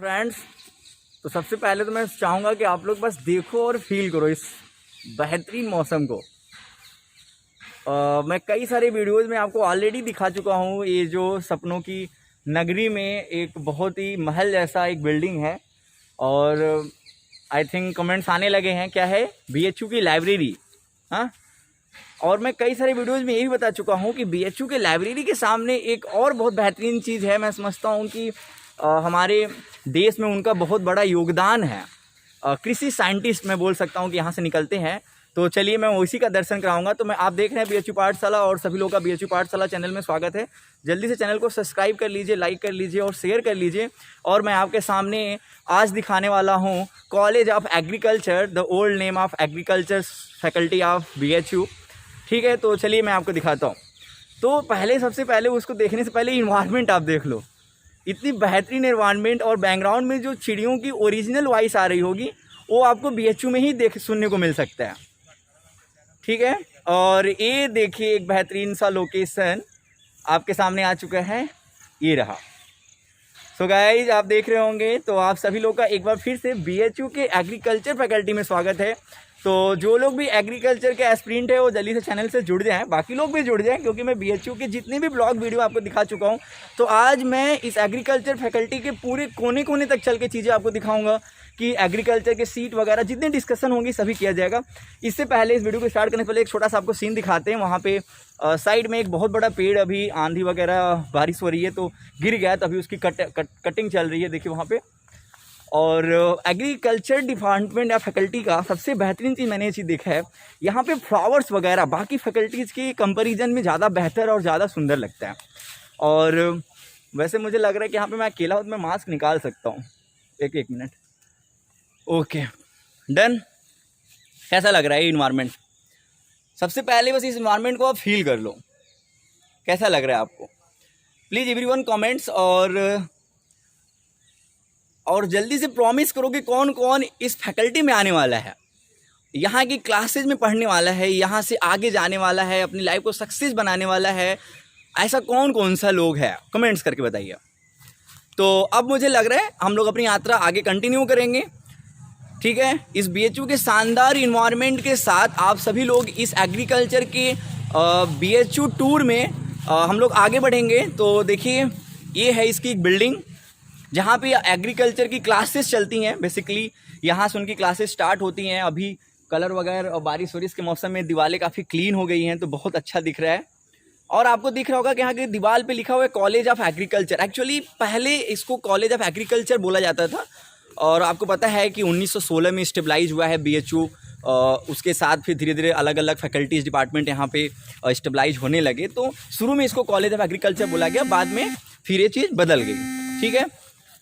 Friends, तो सबसे पहले तो मैं चाहूँगा कि आप लोग बस देखो और फील करो इस बेहतरीन मौसम को। मैं कई सारे वीडियोज़ में आपको ऑलरेडी दिखा चुका हूँ। ये जो सपनों की नगरी में एक बहुत ही महल जैसा एक बिल्डिंग है और आई थिंक कमेंट्स आने लगे हैं, क्या है, बीएचयू की लाइब्रेरी। हाँ, और मैं कई सारे वीडियोज़ में ये भी बता चुका हूँ कि बीएचयू के लाइब्रेरी के सामने एक और बहुत बेहतरीन चीज़ है। मैं समझता हूँ कि हमारे देश में उनका बहुत बड़ा योगदान है। कृषि साइंटिस्ट मैं बोल सकता हूँ कि यहाँ से निकलते हैं। तो चलिए मैं उसी का दर्शन कराऊंगा। तो मैं आप देख रहे हैं बीएचयू पाठशाला और सभी लोगों का बीएचयू पाठशाला चैनल में स्वागत है। जल्दी से चैनल को सब्सक्राइब कर लीजिए, लाइक कर लीजिए और शेयर कर लीजिए। और मैं आपके सामने आज दिखाने वाला हूँ college of agriculture, the old name of agriculture faculty of BHU. ठीक है, तो चलिए मैं आपको दिखाता हूँ। तो सबसे पहले उसको देखने से पहले इन्वायरमेंट आप देख लो, इतनी बेहतरीन एनवायरनमेंट। और बैकग्राउंड में जो चिड़ियों की ओरिजिनल वॉइस आ रही होगी वो आपको बीएचयू में ही सुनने को मिल सकता है। ठीक है, और ये देखिए एक बेहतरीन सा लोकेशन आपके सामने आ चुका है, ये रहा। सो गाइज, आप देख रहे होंगे। तो आप सभी लोग का एक बार फिर से बीएचयू के एग्रीकल्चर फैकल्टी में स्वागत है। तो जो लोग भी एग्रीकल्चर के एस्पिरेंट है वो जल्दी से चैनल से जुड़ जाएं, बाकी लोग भी जुड़ जाएं, क्योंकि मैं बीएचयू के जितने भी ब्लॉग वीडियो आपको दिखा चुका हूं। तो आज मैं इस एग्रीकल्चर फैकल्टी के पूरे कोने कोने तक चल के चीज़ें आपको दिखाऊंगा कि एग्रीकल्चर के सीट वगैरह जितने डिस्कशन होंगी सभी किया जाएगा। इससे पहले, इस वीडियो को स्टार्ट करने से पहले एक छोटा सा आपको सीन दिखाते हैं। वहाँ पे साइड में एक बहुत बड़ा पेड़, अभी आंधी वगैरह बारिश हो रही है तो गिर गया, तो अभी उसकी कटिंग चल रही है, देखिए वहाँ पे। और एग्रीकल्चर डिपार्टमेंट या फैकल्टी का सबसे बेहतरीन चीज़ मैंने ये चीज़ देखा है, यहाँ पे फ्लावर्स वगैरह बाकी फैकल्टीज़ की कंपैरिजन में ज़्यादा बेहतर और ज़्यादा सुंदर लगता है। और वैसे मुझे लग रहा है कि यहाँ पे मैं अकेला हूँ तो मैं मास्क निकाल सकता हूँ। एक मिनट। Okay, done. कैसा लग रहा है ये इन्वायरमेंट? सबसे पहले बस इस इन्वायरमेंट को आप फील कर लो, कैसा लग रहा है आपको। प्लीज़ एवरीवन कमेंट्स, और जल्दी से प्रॉमिस करो कि कौन कौन इस फैकल्टी में आने वाला है, यहाँ की क्लासेज में पढ़ने वाला है, यहाँ से आगे जाने वाला है, अपनी लाइफ को सक्सेस बनाने वाला है। ऐसा कौन कौन सा लोग है, कमेंट्स करके बताइए। तो अब मुझे लग रहा है हम लोग अपनी यात्रा आगे कंटिन्यू करेंगे। ठीक है, इस बीएचयू के शानदार इन्वायरमेंट के साथ आप सभी लोग इस एग्रीकल्चर के बीएचयू टूर में हम लोग आगे बढ़ेंगे। तो देखिए, ये है इसकी एक बिल्डिंग जहाँ पे एग्रीकल्चर की क्लासेस चलती हैं। बेसिकली यहाँ से उनकी क्लासेस स्टार्ट होती हैं। अभी कलर वगैरह और बारिश वारिश के मौसम में दीवारें काफ़ी क्लीन हो गई हैं, तो बहुत अच्छा दिख रहा है। और आपको दिख रहा होगा कि यहाँ की दीवार पे लिखा हुआ है कॉलेज ऑफ एग्रीकल्चर। एक्चुअली पहले इसको कॉलेज ऑफ एग्रीकल्चर बोला जाता था, और आपको पता है कि 1916 में स्टेबलाइज हुआ है बीएचयू। उसके साथ फिर धीरे धीरे अलग अलग फैकल्टीज डिपार्टमेंट यहाँ पे स्टेबलाइज होने लगे। तो शुरू में इसको कॉलेज ऑफ एग्रीकल्चर बोला गया, बाद में फिर ये चीज़ बदल गई। ठीक है,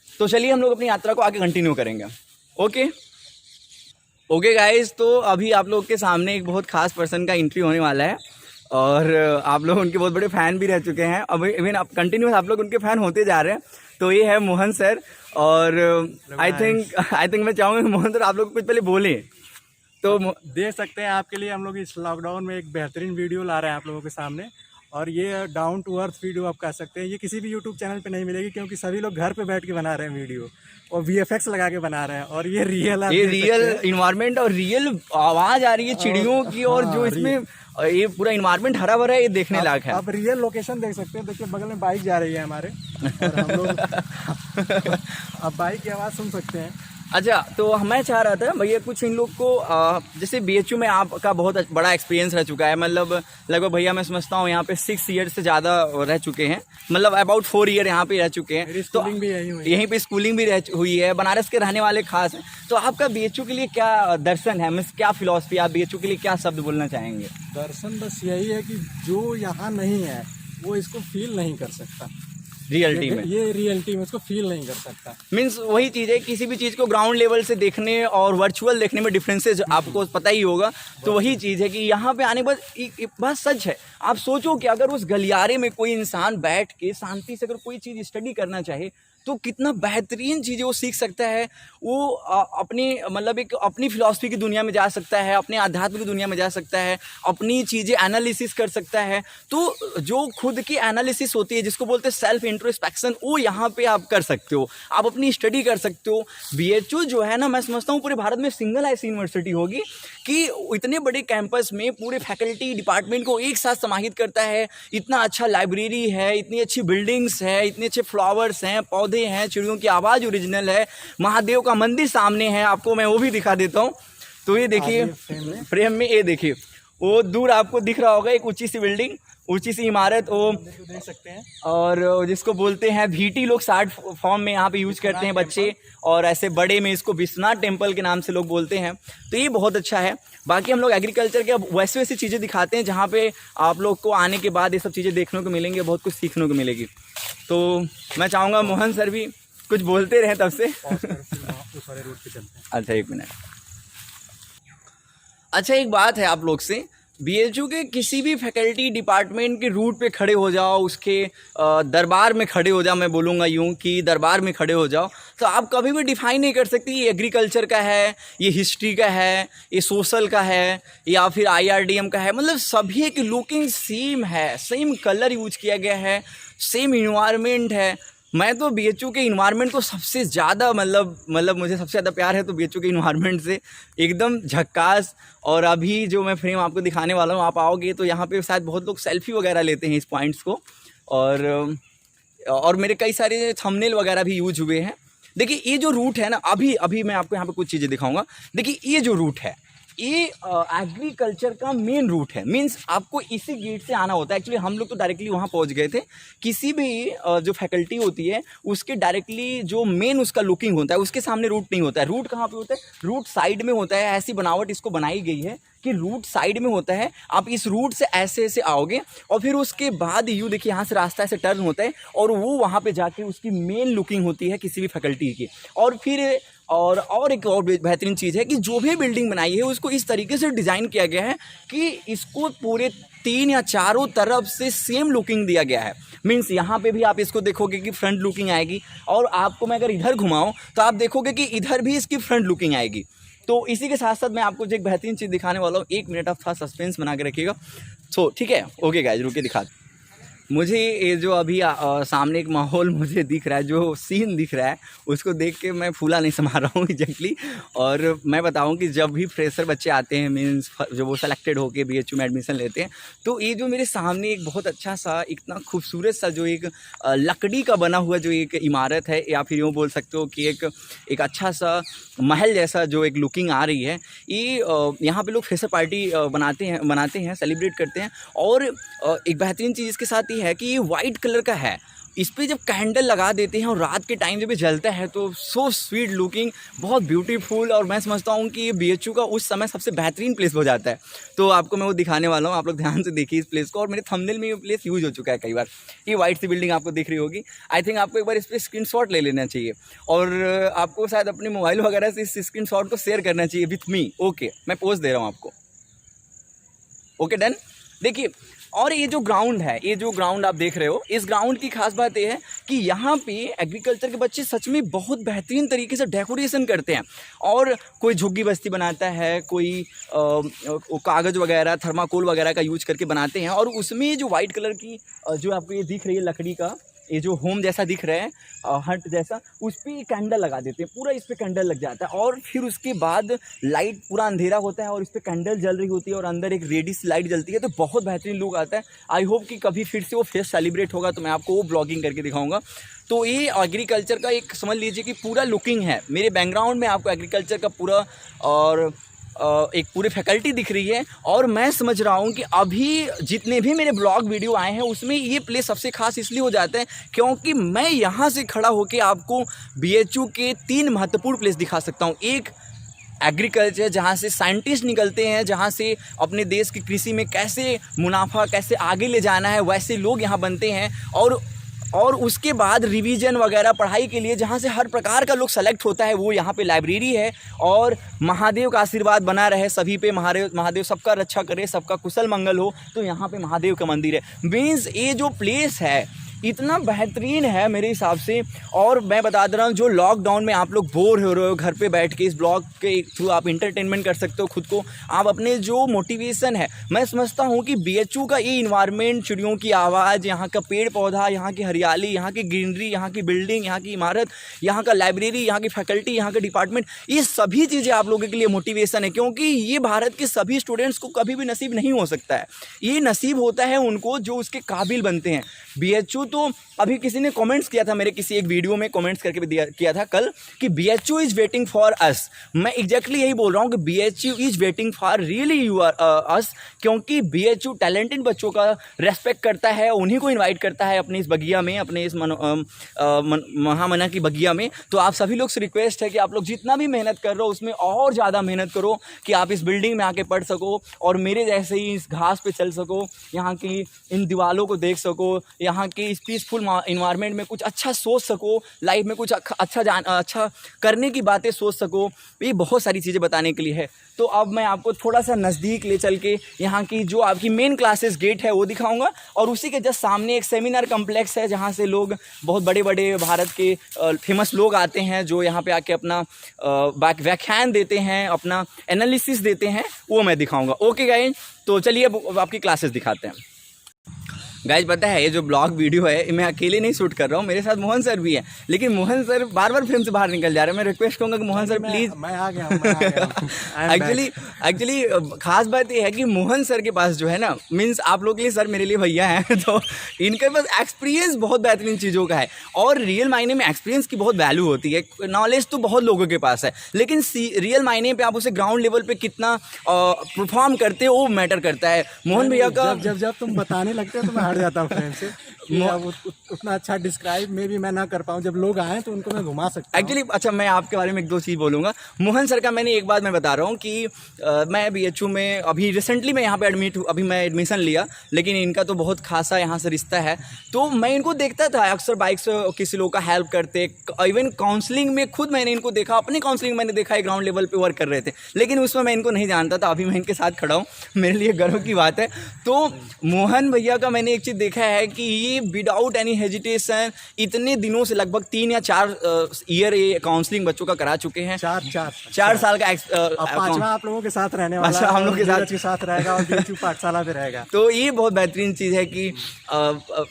तो चलिए हम लोग अपनी यात्रा को आगे कंटिन्यू करेंगे। ओके गाइस, तो अभी आप लोग के सामने एक बहुत खास पर्सन का एंट्री होने वाला है, और आप लोग उनके बहुत बड़े फ़ैन भी रह चुके हैं। अब इवन आप कंटिन्यूस आप लोग उनके फ़ैन होते जा रहे हैं। तो ये है मोहन सर, और आई थिंक मैं चाहूँगा मोहन सर आप लोग कुछ पहले बोलें। तो देख सकते हैं आपके लिए हम लोग इस लॉकडाउन में एक बेहतरीन वीडियो ला रहे हैं आप लोगों के सामने, और ये डाउन टू अर्थ वीडियो आप कह सकते हैं। ये किसी भी यूट्यूब चैनल पे नहीं मिलेगी, क्योंकि सभी लोग घर पे बैठ के बना रहे हैं वीडियो, और वीएफएक्स लगा के बना रहे हैं। और ये रियल इन्वायरमेंट और रियल आवाज़ आ रही है चिड़ियों की, और जो इसमें ये पूरा इन्वायरमेंट हरा भरा है, ये देखने लायक है। आप रियल लोकेशन देख सकते हैं। देखिए बगल में बाइक जा रही है हमारे, और हम लोग आप बाइक की आवाज़ सुन सकते हैं। अच्छा, तो मैं चाह रहा था भैया कुछ इन लोग को, जैसे बीएचयू में आपका बहुत बड़ा एक्सपीरियंस रह चुका है, मतलब लगभग भैया मैं समझता हूँ यहाँ पे 6 ईयर से ज़्यादा रह चुके हैं, मतलब अबाउट 4 ईयर यहाँ पे रह चुके हैं। तो भी यहीं पे स्कूलिंग भी हुई है, बनारस के रहने वाले खास हैं। तो आपका बीएचयू के लिए क्या दर्शन है, मीन्स क्या फिलॉसफी, आप बीएचयू के लिए क्या शब्द बोलना चाहेंगे? दर्शन बस यही है कि जो यहाँ नहीं है वो इसको फील नहीं कर सकता। रियलिटी में, ये रियलिटी में उसको फील नहीं कर सकता। मीन्स वही चीज़ है, किसी भी चीज़ को ग्राउंड लेवल से देखने और वर्चुअल देखने में डिफरेंसेस आपको पता ही होगा। तो वही चीज़ है कि यहाँ पे आने के बाद बात सच है। आप सोचो कि अगर उस गलियारे में कोई इंसान बैठ के शांति से अगर कोई चीज़ स्टडी करना चाहे तो कितना बेहतरीन चीज़ें वो सीख सकता है। वो अपनी मतलब एक अपनी फिलॉसफी की दुनिया में जा सकता है, अपने आध्यात्म की दुनिया में जा सकता है, अपनी चीज़ें एनालिसिस कर सकता है। तो जो खुद की एनालिसिस होती है, जिसको बोलते हैं सेल्फ इंट्रोस्पेक्शन, वो यहाँ पे आप कर सकते हो, आप अपनी स्टडी कर सकते हो। BHU जो है ना, मैं समझता हूँ पूरे भारत में सिंगल ऐसी यूनिवर्सिटी होगी कि इतने बड़े कैंपस में पूरे फैकल्टी डिपार्टमेंट को एक साथ समाहित करता है। इतना अच्छा लाइब्रेरी है, इतनी अच्छी बिल्डिंग्स है, इतने अच्छे फ्लावर्स हैं, पौधे हैं, चिड़ियों की आवाज़ ओरिजिनल है, महादेव का मंदिर सामने है, आपको मैं वो भी दिखा देता हूँ। तो ये देखिए फ्रेम में ये देखिए, वो दूर आपको दिख रहा होगा एक ऊंची सी बिल्डिंग, ऊंची सी इमारत, वो देख सकते हैं। और जिसको बोलते हैं VT, लोग शार्ट फॉर्म में यहाँ पे यूज करते हैं बच्चे, और ऐसे बड़े में इसको विश्वनाथ टेम्पल के नाम से लोग बोलते हैं। तो ये बहुत अच्छा है। बाकी हम लोग एग्रीकल्चर के अब वैसे वैसी चीज़ें दिखाते हैं जहाँ पे आप लोग को आने के बाद ये सब चीज़ें देखने को मिलेंगी, बहुत कुछ सीखने को मिलेगी। तो मैं चाहूँगा मोहन सर भी कुछ बोलते रहे तब से। अच्छा, एक मिनट। अच्छा, एक बात है आप लोग से, BHU के किसी भी फैकल्टी डिपार्टमेंट के रूट पे खड़े हो जाओ, उसके दरबार में खड़े हो जाओ, मैं बोलूँगा यूँ कि दरबार में खड़े हो जाओ, तो आप कभी भी डिफाइन नहीं कर सकते ये एग्रीकल्चर का है, ये हिस्ट्री का है, ये सोशल का है, या फिर IRDM का है। मतलब सभी की लुकिंग सेम है, सेम कलर यूज किया गया है, सेम इन्वायरमेंट है। मैं तो BHU के इन्वायरमेंट को सबसे ज़्यादा मतलब मुझे सबसे ज़्यादा प्यार है तो BHU के इन्वायरमेंट से, एकदम झक्कास। और अभी जो मैं फ्रेम आपको दिखाने वाला हूँ, आप आओगे तो यहाँ पे शायद बहुत लोग सेल्फी वगैरह लेते हैं इस पॉइंट्स को, और मेरे कई सारे थंबनेल वगैरह भी यूज हुए हैं। देखिए ये जो रूट है ना, अभी मैं आपको यहाँ पे कुछ चीज़ें दिखाऊंगा। देखिए ये जो रूट है, ये एग्रीकल्चर का मेन रूट है, मीन्स आपको इसी गेट से आना होता है। एक्चुअली हम लोग तो डायरेक्टली वहाँ पहुँच गए थे। किसी भी जो फैकल्टी होती है उसके डायरेक्टली जो मेन उसका लुकिंग होता है, उसके सामने रूट नहीं होता है। रूट कहाँ पे होता है? रूट साइड में होता है। ऐसी बनावट इसको बनाई गई है कि रूट साइड में होता है। आप इस रूट से ऐसे ऐसे आओगे और फिर उसके बाद यूँ देखिए यहाँ से रास्ता ऐसे टर्न होता है और वो वहाँ पे जाके उसकी मेन लुकिंग होती है किसी भी फैकल्टी की। और फिर और एक और बेहतरीन चीज़ है कि जो भी बिल्डिंग बनाई है उसको इस तरीके से डिज़ाइन किया गया है कि इसको पूरे 3 या चारों तरफ से सेम लुकिंग दिया गया है। मीन्स यहाँ पे भी आप इसको देखोगे कि फ्रंट लुकिंग आएगी, और आपको मैं अगर इधर घुमाऊँ तो आप देखोगे कि इधर भी इसकी फ्रंट लुकिंग आएगी। तो इसी के साथ साथ मैं आपको एक बेहतरीन चीज़ दिखाने वाला हूँ। 1 मिनट आप थोड़ा सस्पेंस बना के रखिएगा। सो ठीक है, ओके गाइस, रुके दिखा। मुझे ये जो अभी सामने एक माहौल मुझे दिख रहा है, जो सीन दिख रहा है, उसको देख के मैं फूला नहीं समा रहा हूँ एग्जैक्टली। और मैं बताऊँ कि जब भी फ्रेशर बच्चे आते हैं, मीन्स जो वो सेलेक्टेड होके BHU में एडमिशन लेते हैं, तो ये जो मेरे सामने एक बहुत अच्छा सा, इतना खूबसूरत सा जो एक लकड़ी का बना हुआ जो एक इमारत है, या फिर यूँ बोल सकते हो कि एक अच्छा सा महल जैसा जो एक लुकिंग आ रही है, ये यहाँ पे लोग फ्रेशर पार्टी बनाते हैं, सेलिब्रेट करते हैं। और एक बेहतरीन चीज़ इसके साथ ये है कि ये वाइट कलर का है। इस पे जब कैंडल लगा देते हैं और रात के टाइम जब ये जलता है तो सो स्वीट लुकिंग, बहुत ब्यूटीफुल। और मैं समझता हूँ कि ये BHU का उस समय सबसे बेहतरीन प्लेस हो जाता है। तो आपको मैं वो दिखाने वाला हूँ, आप लोग ध्यान से देखिए इस प्लेस को। और मेरे थंबनेल में ये प्लेस यूज हो चुका है कई बार। ये वाइट सी बिल्डिंग आपको दिख रही होगी। आई थिंक आपको एक बार इस पर स्क्रीनशॉट ले लेना चाहिए, और आपको शायद अपने मोबाइल वगैरह से इस स्क्रीनशॉट को शेयर करना चाहिए विथ मी। ओके, मैं पोस्ट दे रहा हूँ आपको। Okay, done. देखिए, और ये जो ग्राउंड है, ये जो ग्राउंड आप देख रहे हो, इस ग्राउंड की खास बात ये है कि यहाँ पे एग्रीकल्चर के बच्चे सच में बहुत बेहतरीन तरीके से डेकोरेशन करते हैं। और कोई झुग्गी बस्ती बनाता है, कोई कागज़ वगैरह, थर्माकोल वगैरह का यूज करके बनाते हैं। और उसमें जो वाइट कलर की जो आपको ये दिख रही है लकड़ी का, ये जो होम जैसा दिख रहा है, हट जैसा, उस पर कैंडल लगा देते हैं। पूरा इस पर कैंडल लग जाता है और फिर उसके बाद लाइट, पूरा अंधेरा होता है और इस पर कैंडल जल रही होती है और अंदर एक रेडिश लाइट जलती है। तो बहुत बेहतरीन लुक आता है। आई होप कि कभी फिर से वो फेस्ट सेलिब्रेट होगा तो मैं आपको वो ब्लॉगिंग करके दिखाऊंगा। तो ये एग्रीकल्चर का एक समझ लीजिए कि पूरा लुकिंग है। मेरे बैकग्राउंड में आपको एग्रीकल्चर का पूरा और एक पूरी फैकल्टी दिख रही है। और मैं समझ रहा हूँ कि अभी जितने भी मेरे ब्लॉग वीडियो आए हैं उसमें ये प्लेस सबसे खास इसलिए हो जाता है क्योंकि मैं यहाँ से खड़ा होकर आपको BHU के 3 महत्वपूर्ण प्लेस दिखा सकता हूँ। एक एग्रीकल्चर, जहाँ से साइंटिस्ट निकलते हैं, जहाँ से अपने देश की कृषि में कैसे मुनाफा, कैसे आगे ले जाना है, वैसे लोग यहाँ बनते हैं। और उसके बाद रिवीजन वगैरह पढ़ाई के लिए जहाँ से हर प्रकार का लोग सेलेक्ट होता है, वो यहाँ पे लाइब्रेरी है। और महादेव का आशीर्वाद बना रहे सभी पे, महादेव सबका रक्षा करे, सबका कुशल मंगल हो, तो यहाँ पे महादेव का मंदिर है। मीन्स ये जो प्लेस है इतना बेहतरीन है मेरे हिसाब से। और मैं बता दे रहा हूँ, जो लॉकडाउन में आप लोग बोर हो रहे हो घर पे बैठ के, इस ब्लॉग के थ्रू आप इंटरटेनमेंट कर सकते हो खुद को। आप अपने जो मोटिवेशन है, मैं समझता हूँ कि BHU का ये इन्वायरमेंट, चिड़ियों की आवाज़, यहाँ का पेड़ पौधा, यहाँ की हरियाली, यहाँ की ग्रीनरी, यहाँ की बिल्डिंग, यहाँ की इमारत, यहाँ का लाइब्रेरी, यहाँ की फैकल्टी, यहाँ के डिपार्टमेंट, ये सभी चीज़ें आप लोगों के लिए मोटिवेशन है। क्योंकि ये भारत के सभी स्टूडेंट्स को कभी भी नसीब नहीं हो सकता है, ये नसीब होता है उनको जो उसके काबिल बनते हैं। BHU तो अभी किसी ने कमेंट्स किया था, मेरे किसी एक वीडियो में कमेंट्स करके भी किया था कल, कि BHU is waiting for us. मैं एग्जैक्टली यही बोल रहा हूँ कि BHU is waiting for really you are us. क्योंकि BHU टैलेंटेड बच्चों का रेस्पेक्ट करता है, उन्हीं को इन्वाइट करता है अपनी इस बगिया में, अपने इस महामना की बगिया में। तो आप सभी लोग से रिक्वेस्ट है कि आप लोग जितना भी मेहनत कर रहे हो उसमें और ज़्यादा मेहनत करो कि आप इस बिल्डिंग में आके पढ़ सको और मेरे जैसे ही इस घास पे चल सको, यहाँ की इन दीवारों को देख सको, यहाँ की इस पीसफुल इन्वायरमेंट में कुछ अच्छा सोच सको, लाइफ में कुछ अच्छा करने की बातें सोच सको। ये बहुत सारी चीज़ें बताने के लिए है। तो अब मैं आपको थोड़ा सा नज़दीक ले चल के यहाँ की जो आपकी मेन क्लासेस गेट है वो दिखाऊंगा, और उसी के जस्ट सामने एक सेमिनार कम्प्लेक्स है जहाँ से लोग, बहुत बड़े बड़े भारत के फेमस लोग आते हैं जो यहाँ पे आके अपना व्याख्यान देते हैं, अपना एनालिसिस देते हैं, वो मैं दिखाऊंगा। ओके गाइज, तो चलिए अब आपकी क्लासेस दिखाते हैं। गाइज पता है, ये जो ब्लॉग वीडियो है मैं अकेले नहीं शूट कर रहा हूँ, मेरे साथ मोहन सर भी है, लेकिन मोहन सर बार बार फ्रेम से बाहर निकल जा रहे हैं। मैं रिक्वेस्ट करूँगा कि मोहन सर प्लीज़, मैं आ गया एक्चुअली खास बात ये है कि मोहन सर के पास जो है ना, मीन्स आप लोग के लिए सर मेरे लिए भैया हैं, तो इनके पास एक्सपीरियंस बहुत बेहतरीन चीज़ों का है, और रियल मायने में एक्सपीरियंस की बहुत वैल्यू होती है। नॉलेज तो बहुत लोगों के पास है, लेकिन रियल मायने पे आप उसे ग्राउंड लेवल पे कितना परफॉर्म करते हो वो मैटर करता है। मोहन भैया का जब तुम बताने लगते हो तो मैं हट जाता हूँ फ्रेम से, उतना अच्छा डिस्क्राइब में भी मैं ना कर पाऊँ। जब लोग आए तो उनको मैं घुमा सकता हूँ एक्चुअली। अच्छा, मैं आपके बारे में एक दो चीज़ बोलूँगा। मोहन सर का मैंने एक बात मैं बता रहा हूँ कि मैं BHU में अभी रिसेंटली मैं यहाँ पे अभी मैं एडमिशन लिया, लेकिन इनका तो बहुत खासा यहाँ से रिश्ता है, तो मैं इनको देखता था अक्सर बाइक से किसी लोग का हेल्प करते, इवन काउंसलिंग में खुद मैंने इनको देखा, अपनी काउंसलिंग मैंने देखा है, ग्राउंड लेवल पर वर्क कर रहे थे, लेकिन उसमें मैं इनको नहीं जानता था। अभी मैं इनके साथ खड़ा हूँ, मेरे लिए गर्व की बात है। तो मोहन भैया का मैंने एक चीज़ देखा है कि ये विदाउट एनी हेजिटेशन इतने दिनों से, लगभग 3 या 4 ईयर ये काउंसलिंग बच्चों का करा चुके हैं। 4 साल का 5वां आप लोगों के साथ रहने वाला है, हम लोग के साथ रहेगा और BHU पाठशाला पे रहेगा। तो ये बहुत बेहतरीन चीज़ है कि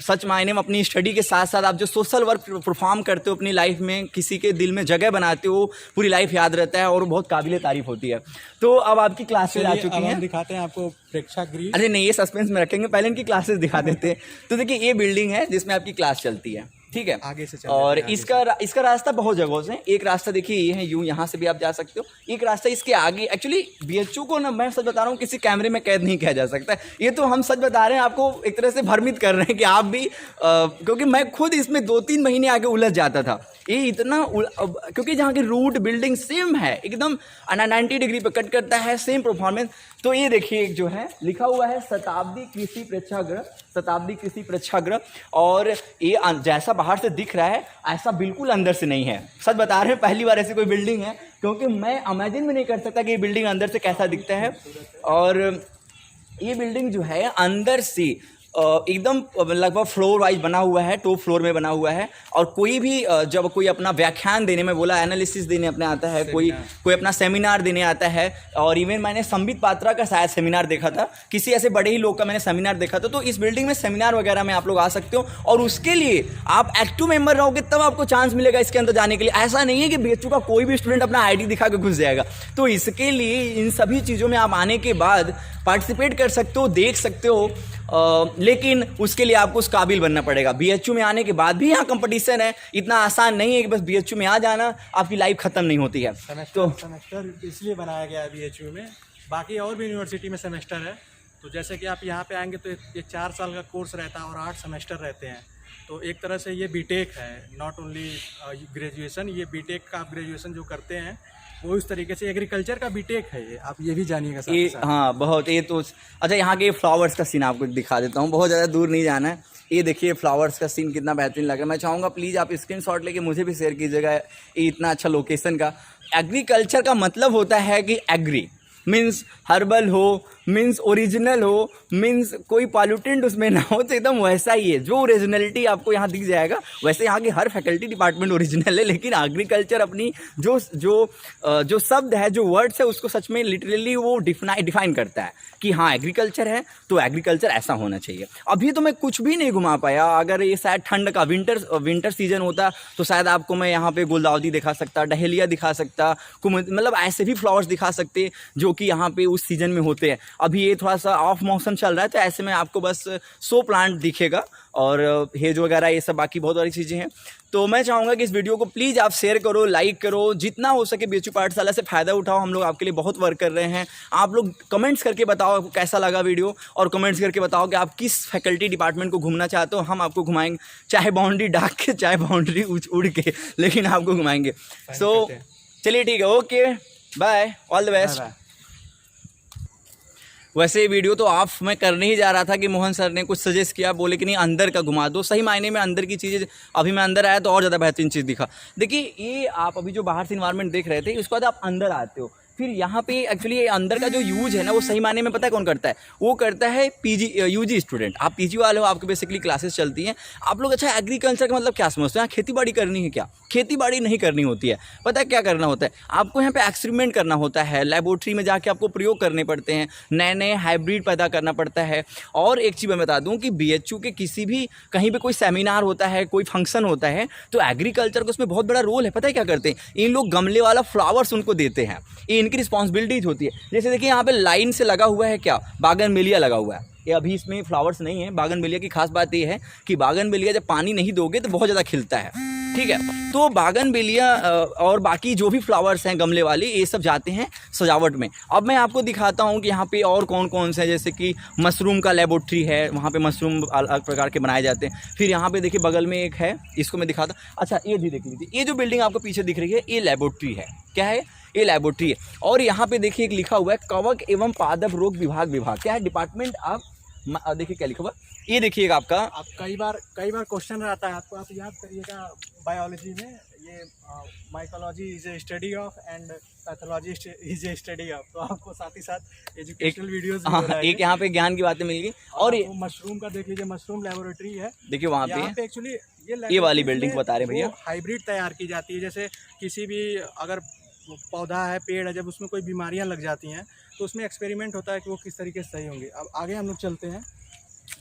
सच मायने में अपनी स्टडी के साथ साथ आप जो सोशल वर्क परफॉर्म करते हो अपनी लाइफ में, किसी के दिल में जगह बनाते हो, पूरी लाइफ याद रहता है और बहुत काबिल तारीफ होती है। तो अब आपकी क्लासेस आ चुकी हैं, दिखाते हैं आपको प्रेक्षागृह। अरे नहीं, ये सस्पेंस में रखेंगे, पहले इनकी क्लासेस दिखा देते हैं। तो देखिए, ये बिल्डिंग है जिसमें आपकी क्लास चलती है, ठीक है, आगे से और इसका रास्ता बहुत जगहों से, एक रास्ता देखिए ये है, यूँ यहाँ से भी आप जा सकते हो, एक रास्ता इसके आगे। एक्चुअली BHU को ना, मैं सच बता रहा हूँ, किसी कैमरे में कैद नहीं किया जा सकता। ये तो हम सच बता रहे हैं, आपको एक तरह से भ्रमित कर रहे हैं कि आप भी, क्योंकि मैं खुद इसमें 2-3 महीने आगे उलझ जाता था। ये इतना क्योंकि जहाँ की रूट बिल्डिंग सेम है, एकदम 90 डिग्री पे कट करता है, सेम परफॉर्मेंस। तो ये देखिए, एक जो है लिखा हुआ है शताब्दी कृषि प्रेक्षागृह, शताब्दी कृषि प्रेक्षागृह, और ये जैसा बाहर से दिख रहा है ऐसा बिल्कुल अंदर से नहीं है। सच बता रहे हैं, पहली बार ऐसी कोई बिल्डिंग है, क्योंकि मैं इमेजिन भी नहीं कर सकता कि ये बिल्डिंग अंदर से कैसा दिखता है। और ये बिल्डिंग जो है अंदर से एकदम लगभग फ्लोर वाइज बना हुआ है, 2 फ्लोर में बना हुआ है, और कोई भी जब कोई अपना व्याख्यान देने में बोला, एनालिसिस देने अपने आता है, कोई अपना सेमिनार देने आता है, और इवन मैंने संबित पात्रा का शायद सेमिनार देखा था, किसी ऐसे बड़े ही लोग का मैंने सेमिनार देखा था। तो इस बिल्डिंग में सेमिनार वगैरह में आप लोग आ सकते हो, और उसके लिए आप एक्टिव मेंबर रहोगे तब आपको चांस मिलेगा इसके अंदर जाने के लिए। ऐसा नहीं है कि BHU का कोई भी स्टूडेंट अपना ID दिखा के घुस जाएगा। तो इसके लिए इन सभी चीज़ों में आप आने के बाद पार्टिसिपेट कर सकते हो, देख सकते हो, लेकिन उसके लिए आपको उस काबिल बनना पड़ेगा। BHU में आने के बाद भी यहाँ कंपटीशन है, इतना आसान नहीं है कि बस BHU में आ जाना आपकी लाइफ खत्म नहीं होती है। तो सेमेस्टर इसलिए बनाया गया है BHU में, बाकी और भी यूनिवर्सिटी में सेमेस्टर है। तो जैसे कि आप यहाँ पे आएंगे तो ये 4 साल का कोर्स रहता है और 8 सेमेस्टर रहते हैं। तो एक तरह से ये बीटेक है, नॉट ओनली ग्रेजुएशन। ये बीटेक का आप ग्रेजुएशन जो करते हैं वो इस तरीके से एग्रीकल्चर का बीटेक है ये, आप ये भी जानिएगा साथ। हाँ, बहुत। ये तो अच्छा, यहाँ के फ्लावर्स का सीन आपको दिखा देता हूँ, बहुत ज़्यादा दूर नहीं जाना है। ये देखिए फ्लावर्स का सीन कितना बेहतरीन लग रहा है। मैं चाहूँगा प्लीज़ आप स्क्रीनशॉट लेके मुझे भी शेयर कीजिएगा ये इतना अच्छा लोकेशन का। एग्रीकल्चर का मतलब होता है कि एग्री मीन्स हर्बल हो, मीन्स ओरिजिनल हो, मीन्स कोई पॉल्यूटेंट उसमें ना हो, तो एकदम वैसा ही है। जो ओरिजिनलिटी आपको यहाँ दिख जाएगा। वैसे यहाँ की हर फैकल्टी डिपार्टमेंट ओरिजिनल है, लेकिन एग्रीकल्चर अपनी जो शब्द है, जो वर्ड्स है, उसको सच में लिटरली वो डिफाइन करता है कि हाँ एग्रीकल्चर है तो एग्रीकल्चर ऐसा होना चाहिए। अभी तो मैं कुछ भी नहीं घुमा पाया। अगर ये शायद ठंड का विंटर सीजन होता तो शायद आपको मैं यहाँ पे गुलदाउदी दिखा सकता, डहेलिया दिखा सकता, मतलब ऐसे भी फ्लावर्स दिखा सकते जो कि यहाँ पे उस सीजन में होते हैं। अभी ये थोड़ा सा ऑफ मौसम चल रहा है, तो ऐसे में आपको बस शो प्लांट दिखेगा और हेज वगैरह ये सब, बाकी बहुत सारी चीज़ें हैं। तो मैं चाहूँगा कि इस वीडियो को प्लीज़ आप शेयर करो, लाइक करो, जितना हो सके बीएचयू पाठशाला से फ़ायदा उठाओ। हम लोग आपके लिए बहुत वर्क कर रहे हैं। आप लोग कमेंट्स करके बताओ आपको कैसा लगा वीडियो, और कमेंट्स करके बताओ कि आप किस फैकल्टी डिपार्टमेंट को घूमना चाहते हो। हम आपको घुमाएंगे, चाहे बाउंड्री डाक के, चाहे बाउंड्री उड़ के, लेकिन आपको घुमाएंगे। सो चलिए ठीक है, okay bye, all the best. वैसे ये वीडियो तो ऑफ मैं करने ही जा रहा था कि मोहन सर ने कुछ सजेस्ट किया, बोले कि नहीं अंदर का घुमा दो। सही मायने में अंदर की चीज़ें, अभी मैं अंदर आया तो और ज़्यादा बेहतरीन चीज़ दिखा। देखिए ये आप अभी जो बाहर से इन्वायरमेंट देख रहे थे, उसके बाद आप अंदर आते हो, फिर यहाँ पे एक्चुअली ये अंदर का जो यूज है ना, वो सही मायने में पता है कौन करता है? वो करता है यूजी स्टूडेंट। आप पीजी वाले हो, आपके बेसिकली क्लासेस चलती हैं। आप लोग अच्छा एग्रीकल्चर का मतलब क्या समझते हैं? खेती बाड़ी करनी है क्या? खेती बाड़ी नहीं करनी होती है। पता है क्या करना होता है? आपको यहाँ पे एक्सपेरिमेंट करना होता है, लेबोरेटरी में जाके आपको प्रयोग करने पड़ते हैं, नए नए हाइब्रिड पैदा करना पड़ता है। और एक चीज़ मैं बता दूँ कि बीएचयू के किसी भी कहीं पर कोई सेमिनार होता है, कोई फंक्शन होता है, तो एग्रीकल्चर का उसमें बहुत बड़ा रोल है। पता है क्या करते हैं? इन लोग गमले वाला फ्लावर्स उनको देते हैं, ये इनकी रिस्पॉन्सिबिलिटीज होती है। जैसे देखिए यहाँ पे लाइन से लगा हुआ है क्या, बागनविलिया लगा हुआ है। ये अभी इसमें फ्लावर्स नहीं है। बागनविलिया की खास बात ये है कि बागनविलिया जब पानी नहीं दोगे तो बहुत ज़्यादा खिलता है, ठीक है। तो बागनविलिया और बाकी जो भी फ्लावर्स हैं गमले वाले, ये सब जाते हैं सजावट में। अब मैं आपको दिखाता हूँ कि यहाँ पे और कौन कौन से, जैसे कि मशरूम का लेबोरेटरी है, वहाँ पे मशरूम अलग प्रकार के बनाए जाते हैं। फिर यहाँ पे देखिए बगल में एक है, इसको मैं दिखाता हूँ। अच्छा ये भी देख लीजिए, ये जो बिल्डिंग आपको पीछे दिख रही है, ये लेबोरेटरी है। क्या है? ये लेबोरेटरी है। और यहाँ पे देखिए एक लिखा हुआ है कवक एवं पादप रोग विभाग। क्या है? डिपार्टमेंट ऑफ, देखिए क्या लिखा हुआ, ये देखिएगा आपका। आप कई बार क्वेश्चन आता है आपको, आप याद करिएगा बायोलॉजी में, ये mycology is a study of and pathology is a study of. तो आपको साथ ही साथ एजुकेशनल वीडियोस भी हो रहा है। एक यहाँ पे ज्ञान की बातें मिल गई। और ये मशरूम का देख लीजिए, मशरूम लेबोरेटरी है। देखिए वहाँ पे एक्चुअली ये वाली बिल्डिंग बता रहे भैया, हाइब्रिड तैयार की जाती है। जैसे किसी भी अगर पौधा है, पेड़ है, जब उसमें कोई बीमारियां लग जाती हैं तो उसमें एक्सपेरिमेंट होता है कि वो किस तरीके से सही होंगे। अब आगे हम लोग चलते हैं,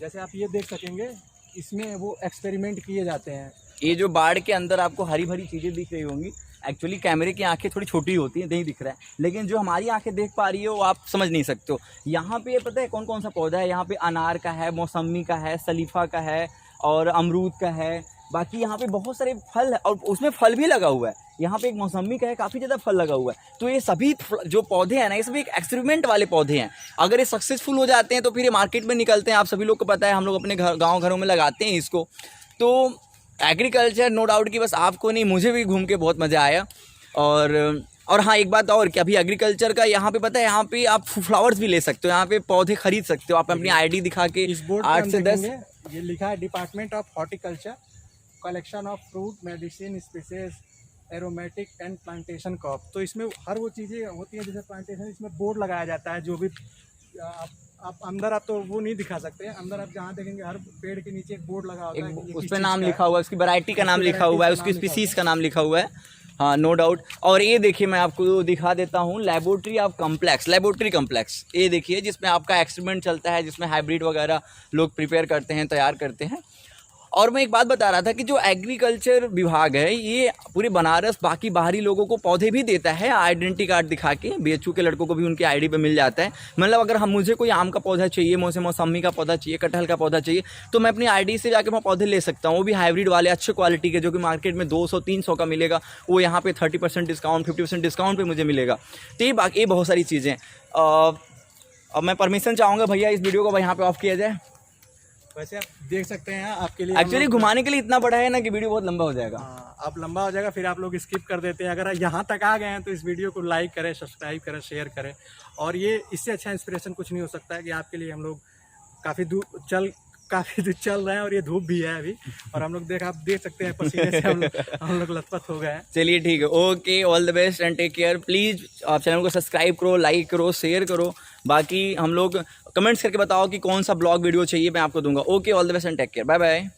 जैसे आप ये देख सकेंगे, इसमें वो एक्सपेरिमेंट किए जाते हैं। ये जो बाड़ के अंदर आपको हरी भरी चीज़ें दिख रही होंगी, एक्चुअली कैमरे की आंखें थोड़ी छोटी होती हैं, नहीं दिख रहा है, लेकिन जो हमारी आंखें देख पा रही है वो आप समझ नहीं सकते हो। यहाँ पे पता है कौन कौन सा पौधा है? यहाँ पे अनार का है, मौसमी का है, शलीफा का है और अमरूद का है। बाकी यहाँ पे बहुत सारे फल है और उसमें फल भी लगा हुआ है। यहाँ पे एक मौसमी का है, काफ़ी ज़्यादा फल लगा हुआ है। तो ये सभी जो पौधे हैं ना, ये सभी एक एक्सपेरिमेंट वाले पौधे हैं। अगर ये सक्सेसफुल हो जाते हैं तो फिर ये मार्केट में निकलते हैं। आप सभी लोग को पता है, हम लोग अपने गाँव घरों में लगाते हैं इसको। तो एग्रीकल्चर नो डाउट कि बस आपको नहीं, मुझे भी घूम के बहुत मज़ा आया। और हाँ एक बात और कि अभी एग्रीकल्चर का यहाँ पे पता है, यहाँ पे आप फ्लावर्स भी ले सकते हो, यहाँ पे पौधे खरीद सकते हो। आप अपनी आईडी दिखा के इस बोर्ड 8 से 10 ये लिखा है department of horticulture, collection of fruit, medicine, species, aromatic and plantation crop. तो इसमें हर वो चीज़ें होती हैं जैसे प्लांटेशन, इसमें बोर्ड लगाया जाता है। जो भी आप अंदर आप तो वो नहीं दिखा सकते हैं, अंदर आप जहाँ देखेंगे हर पेड़ के नीचे एक बोर्ड लगा होता है, उस पर नाम लिखा हुआ है, उसकी वैरायटी का नाम लिखा हुआ है, उसकी स्पीसीज का नाम लिखा हुआ है। हाँ नो डाउट। और ये देखिए मैं आपको दिखा देता हूँ, laboratory of complex, laboratory complex. ये देखिए जिसमें आपका एक्सपेरिमेंट चलता है, जिसमें हाइब्रिड वगैरह लोग प्रिपेयर करते हैं, तैयार करते हैं। और मैं एक बात बता रहा था कि जो एग्रीकल्चर विभाग है, ये पूरे बनारस बाकी बाहरी लोगों को पौधे भी देता है आइडेंटिटी कार्ड दिखा के। बीएचयू के लड़कों को भी उनकी आईडी पे मिल जाता है। मतलब अगर मुझे कोई आम का पौधा चाहिए, मौसमी का पौधा चाहिए, कटहल का पौधा चाहिए, तो मैं अपनी आईडी से जाकर मैं पौधे ले सकता हूँ। वो भी हाइब्रिड वाले अच्छे क्वालिटी के, जो कि मार्केट में 200-300 का मिलेगा, वो यहाँ पे 30% डिस्काउंट, 50% डिस्काउंट पे मुझे मिलेगा। तो ये बाकी बहुत सारी चीज़ें। अब मैं परमिशन चाहूँगा भैया, इस वीडियो को यहाँ पे ऑफ किया जाए। वैसे आप देख सकते हैं, आपके लिए एक्चुअली घुमाने के लिए इतना बड़ा है ना कि वीडियो बहुत लंबा हो जाएगा। आप लंबा हो जाएगा, फिर आप लोग स्किप कर देते हैं। अगर यहाँ तक आ गए हैं तो इस वीडियो को लाइक करें, सब्सक्राइब करें, शेयर करें। और ये इससे अच्छा इंस्पिरेशन कुछ नहीं हो सकता है कि आपके लिए हम लोग काफ़ी दूर चल रहे हैं, और ये धूप भी है अभी, और हम लोग आप देख सकते हैं पसीने से हम लोग लथपथ हो गए हैं। चलिए ठीक है, okay, all the best and take care. Please आप चैनल को सब्सक्राइब करो, लाइक करो, शेयर करो। बाकी हम लोग कमेंट्स करके बताओ कि कौन सा ब्लॉग वीडियो चाहिए, मैं आपको दूंगा। Okay, all the best and take care, bye bye.